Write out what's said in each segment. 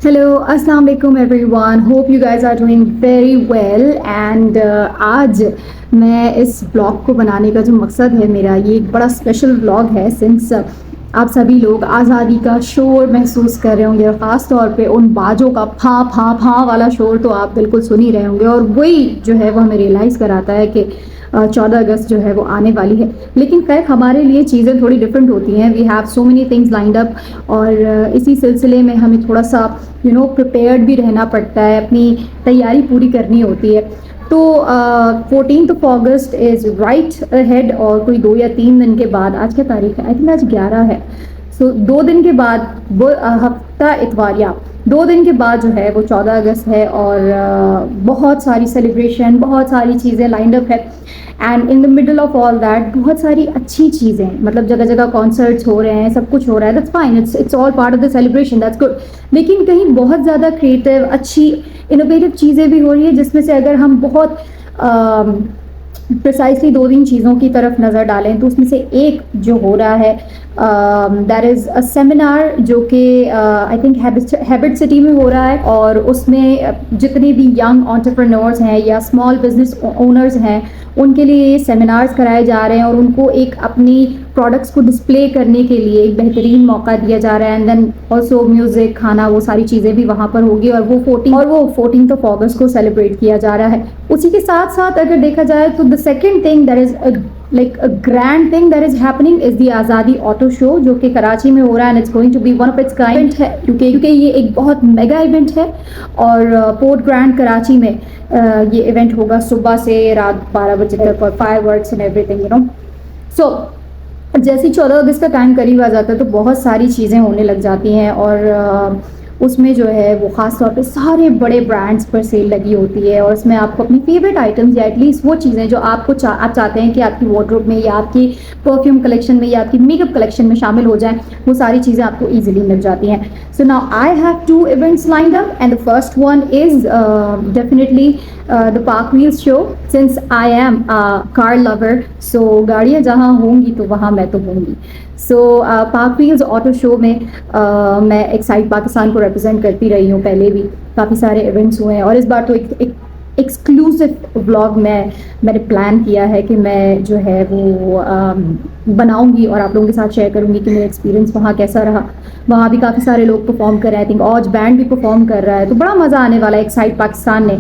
Hello अस्सलाम वालेकुम everyone, hope you guys are doing very well and आज मैं इस ब्लॉग को बनाने का जो मकसद है मेरा, ये एक बड़ा स्पेशल ब्लॉग है सिंस आप सभी लोग आज़ादी का शोर महसूस कर रहे होंगे और ख़ास तौर पे उन बाजों का फाँ फाँ फाँ वाला शोर तो आप बिल्कुल सुन ही रहे होंगे और वही जो है वो हमें रियलाइज़ कराता है कि 14 अगस्त जो है वो आने वाली है। लेकिन खैर हमारे लिए चीज़ें थोड़ी डिफरेंट होती हैं, we have so many things lined up और इसी सिलसिले में हमें थोड़ा सा प्रिपेयर्ड भी रहना पड़ता है, अपनी तैयारी पूरी करनी होती है। तो 14 अगस्त इज़ राइट अहेड और कोई 2 या 3 दिन के बाद, आज क्या तारीख है, आई थिंक आज 11 है। सो 2 दिन के बाद वो हफ्ता इतवार या 2 दिन के बाद जो है वो 14 अगस्त है और बहुत सारी सेलिब्रेशन, बहुत सारी चीज़ें लाइंड अप है and in the middle of all that बहुत सारी अच्छी चीज़ें, मतलब जगह जगह कॉन्सर्ट्स हो रहे हैं, सब कुछ हो रहा है, that's fine, it's all part of the celebration, that's good. लेकिन कहीं बहुत ज़्यादा क्रिएटिव, अच्छी, इनोवेटिव चीज़ें भी हो रही है, जिसमें से अगर हम बहुत प्रिसाइसली 2-3 चीज़ों की तरफ नज़र डालें तो उसमें से एक जो हो रहा है दैट इज़ अ सेमिनार जो कि आई थिंक हैबिट सिटी में हो रहा है और उसमें जितने भी यंग एंटरप्रेन्योर्स हैं या स्मॉल बिजनेस ओनर्स हैं उनके लिए ये सेमिनार्स कराए जा रहे हैं और उनको एक अपनी प्रोडक्ट्स को डिस्प्ले करने के लिए एक बेहतरीन मौका दिया जा रहा है एंड देन ऑल्सो म्यूज़िक, खाना, वो सारी चीज़ें भी वहाँ पर होगी और वो 14th अगस्त को सेलिब्रेट किया जा रहा है। उसी के साथ साथ अगर देखा जाए तो the second thing that is like a grand thing that is happening is the आज़ादी ऑटो शो जो कि कराची में हो रहा है and it's going to be one of its kind है क्योंकि ये एक बहुत मेगा इवेंट है और पोर्ट ग्रैंड कराची में ये इवेंट होगा सुबह से रात 12 बजे तक और फायरवर्क्स एंड एवरीथिंग सो जैसे 14 अगस्त का टाइम करीब आ जाता है तो बहुत सारी चीज़ें होने लग जाती हैं और उसमें जो है वो ख़ास तौर पे सारे बड़े ब्रांड्स पर सेल लगी होती है और उसमें आपको अपनी फेवरेट आइटम्स या एटलीस्ट वो चीज़ें जो आपको आप चाहते हैं कि आपकी वार्डरोब में या आपकी परफ्यूम कलेक्शन में या आपकी मेकअप कलेक्शन में शामिल हो जाएं, वो सारी चीज़ें आपको ईजिली मिल जाती हैं। So now I have 2 events lined up and the first one is definitely the park wheels show since I am car lover, so गाड़ियाँ जहाँ होंगी तो वहाँ मैं तो होंगी। So park wheels auto show में मैं एक्साइट पाकिस्तान को रिप्रेजेंट करती रही हूँ, पहले भी काफ़ी सारे इवेंट्स हुए हैं और इस बार तो एक एक्सक्लूसिव व्लॉग मैंने प्लान किया है कि मैं जो है वो बनाऊंगी और आप लोगों के साथ शेयर करूंगी कि मेरा एक्सपीरियंस वहाँ कैसा रहा। वहाँ भी काफ़ी सारे लोग परफॉर्म कर रहे हैं, आई थिंक ऑज बैंड भी परफॉर्म कर रहा है, तो बड़ा मज़ा आने वाला है। एक्साइट पाकिस्तान ने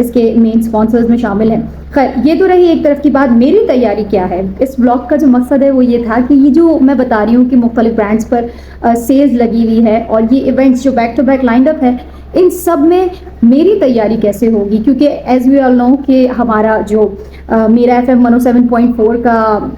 इसके मेन स्पॉन्सर्स में शामिल हैं। खैर ये तो रही एक तरफ की बात, मेरी तैयारी क्या है। इस ब्लॉग का जो मकसद है वो ये था कि ये जो मैं बता रही हूँ कि मुख्तलिफ ब्रांड्स पर सेल्स लगी हुई है और ये इवेंट्स जो back to back lined up है, इन सब में मेरी तैयारी कैसे होगी, क्योंकि एज वी ऑल नो कि हमारा जो मेरा FM 107.4 का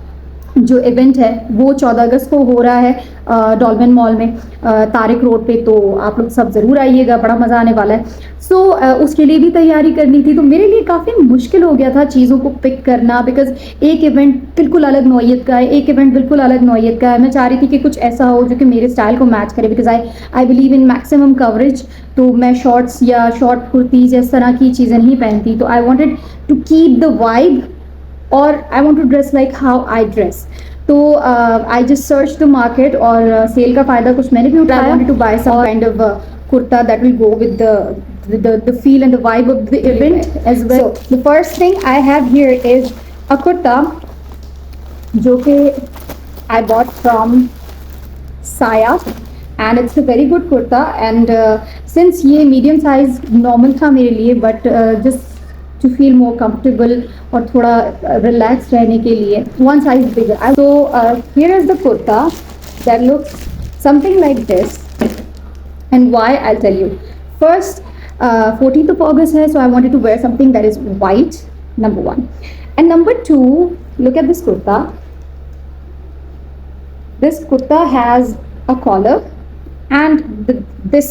जो इवेंट है वो 14 अगस्त को हो रहा है डॉल्फिन मॉल में तारिक रोड पे, तो आप लोग सब ज़रूर आइएगा, बड़ा मज़ा आने वाला है। सो उसके लिए भी तैयारी करनी थी, तो मेरे लिए काफ़ी मुश्किल हो गया था चीज़ों को पिक करना, बिकॉज एक इवेंट बिल्कुल अलग नौइयत का है, एक इवेंट बिल्कुल अलग नौइयत का है। मैं चाह रही थी कि कुछ ऐसा हो जो कि मेरे स्टाइल को मैच करे, because I believe in maximum coverage. तो मैं शॉर्ट्स या शॉर्ट कुर्तीज़ इस तरह की चीज़ें नहीं पहनती, तो I wanted to keep the vibe और I want to dress like how I dress. तो I just search the market और सेल का फ़ायदा कुछ मैंने भी उठाया। I wanted to buy some kind of kurta that will go with the feel and the vibe of the event as well. So the first thing I have here is a kurta जो कि I bought from Saya and it's a very good kurta and since ये medium size normal था मेरे लिए, but just to feel more comfortable और थोड़ा relaxed रहने के लिए one size bigger. So here is the kurta that looks something like this. And why, I'll tell you. First, 14th of August hai, so I wanted to wear something that is white, number 1. And number 2, look at this kurta. This kurta has a collar and this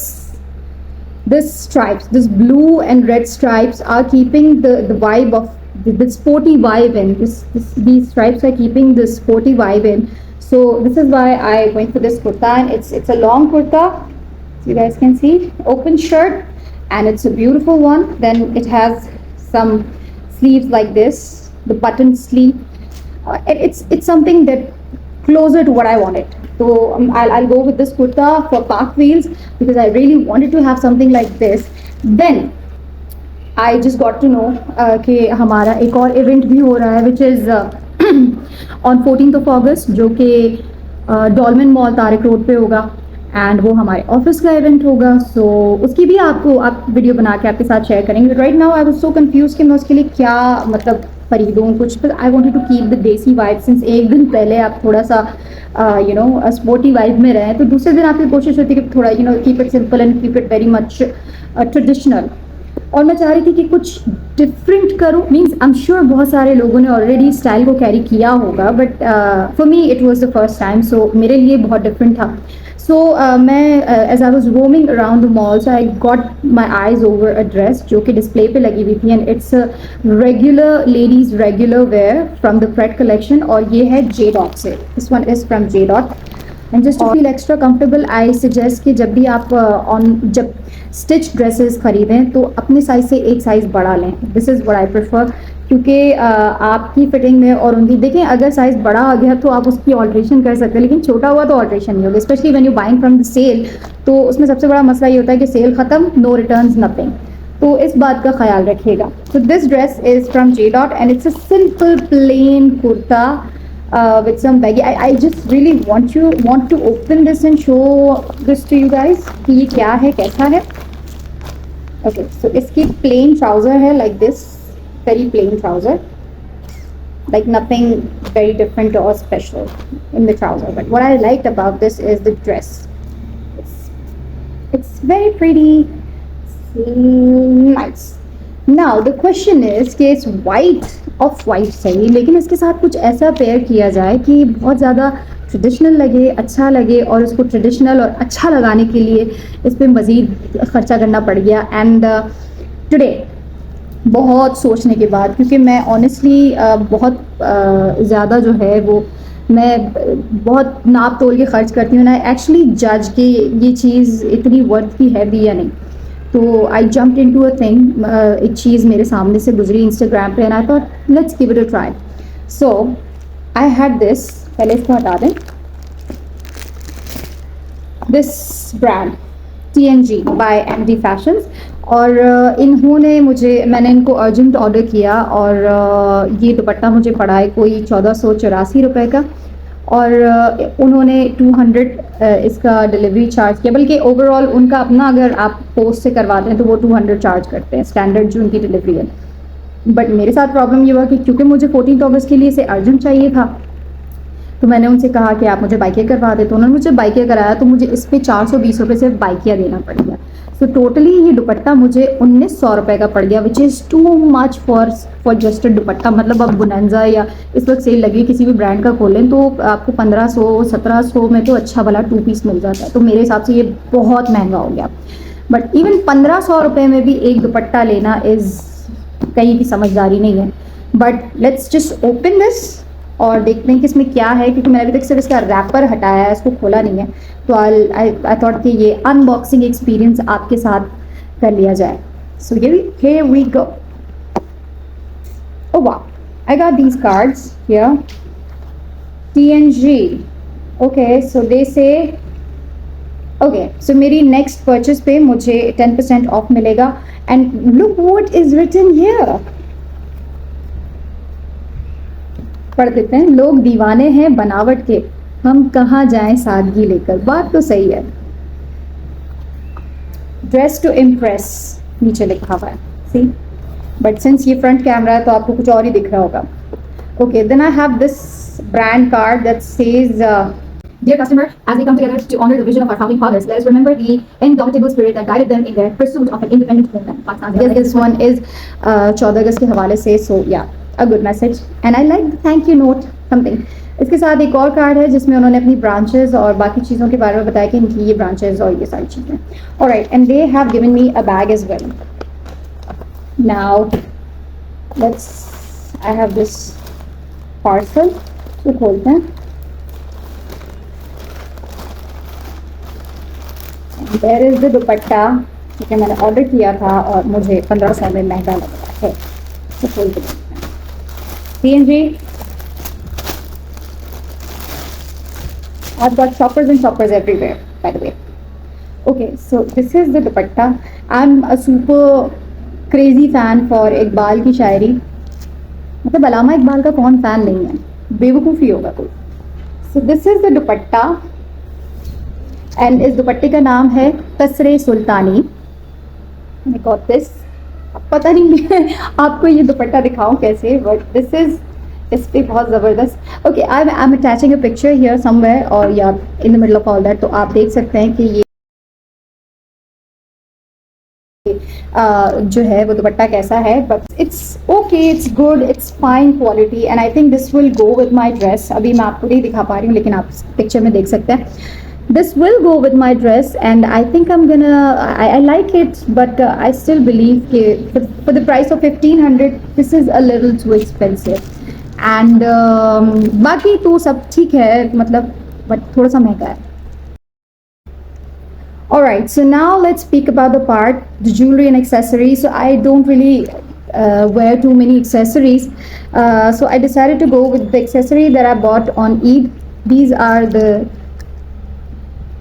stripes, this blue and red stripes are keeping the vibe of the sporty vibe in. These stripes are keeping the sporty vibe in. So this is why I went for this kurta, and it's a long kurta. You guys can see, open shirt, and it's a beautiful one. Then it has some sleeves like this, the button sleeve. It's something that closer to what I wanted. तो I'll go with this kurta for park wheels because I really wanted to have something like this. Then I just got to know कि हमारा एक और event भी हो रहा है which is on 14th August जो कि डॉलमेन मॉल तारिक रोड पे होगा एंड वो हमारे ऑफिस का इवेंट होगा. सो उसकी भी आप वीडियो बना के आपके साथ शेयर करेंगे. Right now I was so confuse कि मैं उसके लिए क्या मतलब खरीदूँ कुछ. But I wanted to keep the desi vibe since एक दिन पहले आप थोड़ा सा स्पोर्टी वाइब में रहें तो दूसरे दिन आपकी कोशिश होती है कि थोड़ा keep it simple and keep it very much traditional. और मैं चाह रही थी कि कुछ डिफरेंट करूँ. मीन्स आई एम श्योर बहुत सारे लोगों ने ऑलरेडी स्टाइल को कैरी किया होगा but for me it was the first time. So मेरे लिए बहुत डिफरेंट था. सो मैं as I was roaming around the mall so I got my eyes over a dress जो कि डिस्प्ले पे लगी हुई थी and it's regular ladies regular wear from the Fred collection और ये है जे डॉट से. This one is from J dot and just to feel extra comfortable I suggest कि जब भी आप जब स्टिच ड्रेसेस खरीदें तो अपने साइज से एक साइज़ बढ़ा लें. This is what I prefer क्योंकि आपकी फिटिंग में और उनकी देखें अगर साइज़ बड़ा आ गया तो आप उसकी ऑल्ट्रेशन कर सकते हैं लेकिन छोटा हुआ तो ऑल्ट्रेशन नहीं होगी. Specially when you buying from the sale तो उसमें सबसे बड़ा मसला ये होता है कि सेल ख़त्म नो रिटर्न्स नथिंग. तो इस बात का ख्याल रखिएगा. So this dress is from J dot and it's a simple plain kurta with some baggy. I just really want to open this and show this to you guys कि ये क्या है कैसा है. Okay, so इसकी plain trouser है like this, very plain trouser, like nothing very different or special in the trouser. But what I liked about this is the dress. It's very pretty, nice. Now the question is कि इस white of white सही लेकिन इसके साथ कुछ ऐसा pair किया जाए कि बहुत ज़्यादा ट्रेडिशनल लगे अच्छा लगे और इसको ट्रेडिशनल और अच्छा लगाने के लिए इस पर मज़ीद ख़र्चा करना पड़ गया. एंड टुडे बहुत सोचने के बाद क्योंकि मैं ऑनेस्टली बहुत ज़्यादा जो है वो मैं बहुत नाप तोल के ख़र्च करती हूँ ना एक्चुअली जज कि ये चीज़ इतनी वर्थ की है भी या नहीं. तो I jumped into a thing. एक चीज़ मेरे सामने से गुजरी इंस्टाग्राम पे and I thought let's give it a try. So I had this. पहले इसको हटा दें. This brand TNG by MD fashions और इन्होंने मैंने इनको अर्जेंट ऑर्डर किया और ये दुपट्टा मुझे पड़ा है कोई 1484 रुपये का और उन्होंने 200 इसका डिलीवरी चार्ज किया. बल्कि ओवरऑल उनका अपना अगर आप पोस्ट से करवाते हैं तो वो 200 चार्ज करते हैं स्टैंडर्ड जो उनकी डिलीवरी है. बट मेरे साथ प्रॉब्लम ये हुआ कि क्योंकि मुझे 14 अगस्त के लिए इसे अर्जेंट चाहिए था तो मैंने उनसे कहा कि आप मुझे बाइकिया करवा दे. तो उन्होंने मुझे बाइकिया कराया तो मुझे इस पर 420 रुपये से बाइकिया देना पड़ गया. सो टोटली ये दुपट्टा मुझे 1900 रुपये का पड़ गया which is too much for just a दुपट्टा. मतलब अब बुनंजा या इस वक्त सेल लगी किसी भी ब्रांड का खोलें तो आपको 1500-1700 में तो अच्छा भला 2 पीस मिल जाता है. तो मेरे हिसाब से ये बहुत महंगा हो गया. बट इवन 1500 रुपये में भी एक दुपट्टा लेना इज़ कहीं की समझदारी नहीं है. But let's just open this और देखते हैं कि इसमें क्या है क्योंकि मैंने अभी तक सिर्फ इसका रैपर हटाया है इसको खोला नहीं है. तो आई थॉट कि ये अनबॉक्सिंग एक्सपीरियंस आपके साथ कर लिया जाए. सो here we go. Oh wow, I got these cards here. TNG. Okay, so they say okay, so मेरी next purchase पे मुझे 10% ऑफ मिलेगा and look what is written here. पढ़ देते हैं. लोग दीवाने हैं बनावट के हम कहाँ जाएं सादगी लेकर. बात तो सही है. ड्रेस टू इम्प्रेस नीचे लिखा हुआ है सी बट सिंस ये फ्रंट कैमरा है तो आपको कुछ और ही दिख रहा होगा. Okay then I have this brand card that says Dear customer, as we come together to honor the vision of our founding fathers, let us remember the indomitable spirit that guided them in their pursuit of an independent homeland. Yes, this one is 14 अगस्त के हवाले से. So yeah, a good message and I like the thank you note something. इसके साथ एक और card है जिसमें उन्होंने अपनी ब्रांचेस और बाकी चीज़ों के बारे में बताया कि इनकी ये ब्रांचेस और ये सारी चीज़ें. Alright and they have given me a bag as well. Now let's I have this parcel. तो खोलते हैं. देयर इज द दुपट्टा क्योंकि मैंने ऑर्डर किया था और मुझे 1500 में महंगा लग रहा है. तो खोल के देखते हैं. TNG I've got shoppers and shoppers everywhere, by the way. Okay, so this is the dupatta. I'm a super crazy fan for Iqbal की शायरी. मतलब अलामा इकबाल का कौन फैन नहीं है, बेवकूफ़ी होगा कोई. So this is the dupatta and इस दुपट्टे का नाम है कसरे सुल्तानी. I got this. अब पता नहीं मैं आपको ये दुपट्टा दिखाऊं कैसे, but this is इस पे बहुत ज़बरदस्त. Okay, I am attaching a picture here somewhere और या in the middle of all that, तो आप देख सकते हैं कि ये जो है वो दुपट्टा कैसा है. But it's okay, it's good, it's fine quality and I think this will go with my dress. अभी मैं आपको नहीं दिखा पा रही हूँ लेकिन आप पिक्चर में देख सकते हैं. This will go with my dress and I think I like it, but I still believe that for the price of 1500 this is a little too expensive. And बाकी तो सब ठीक है, मतलब but थोड़ा सा महंगा है. Alright, so now let's speak about the jewelry and accessories. So I don't really wear too many accessories. So I decided to go with the accessory that I bought on Eid. These are the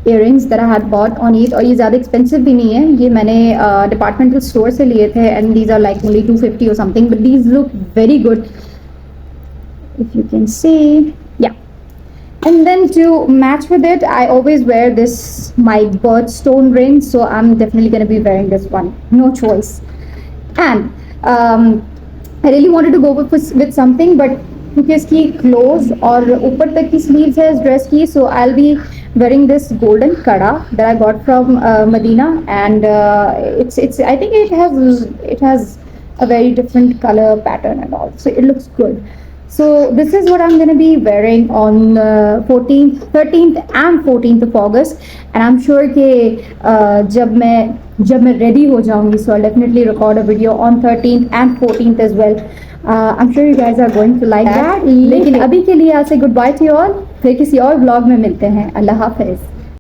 earrings that I had bought on Eid. और ये ज़्यादा expensive भी नहीं है, ये मैंने departmental store से लिए थे and these are like only 250 or something, but these look very good. If you can see, yeah. And then to match with it, I always wear this, my birthstone ring, so I'm definitely going to be wearing this one, no choice. And I really wanted to go with something, but क्योंकि इसकी close और ऊपर तक की sleeves है इस dress की, so I'll be wearing this golden kada that I got from Medina, and it's I think it has a very different color pattern and all, so it looks good. So this is what I'm going to be wearing on 14th, 13th and 14th of August, and I'm sure कि जब मैं ready हो जाऊंगी, so I'll definitely record a video on 13th and 14th as well. I'm sure you guys are going to like that. लेकिन अभी के लिए I'll say goodbye to you all. फिर किसी और vlog में मिलते हैं. अल्लाह हाफिज़.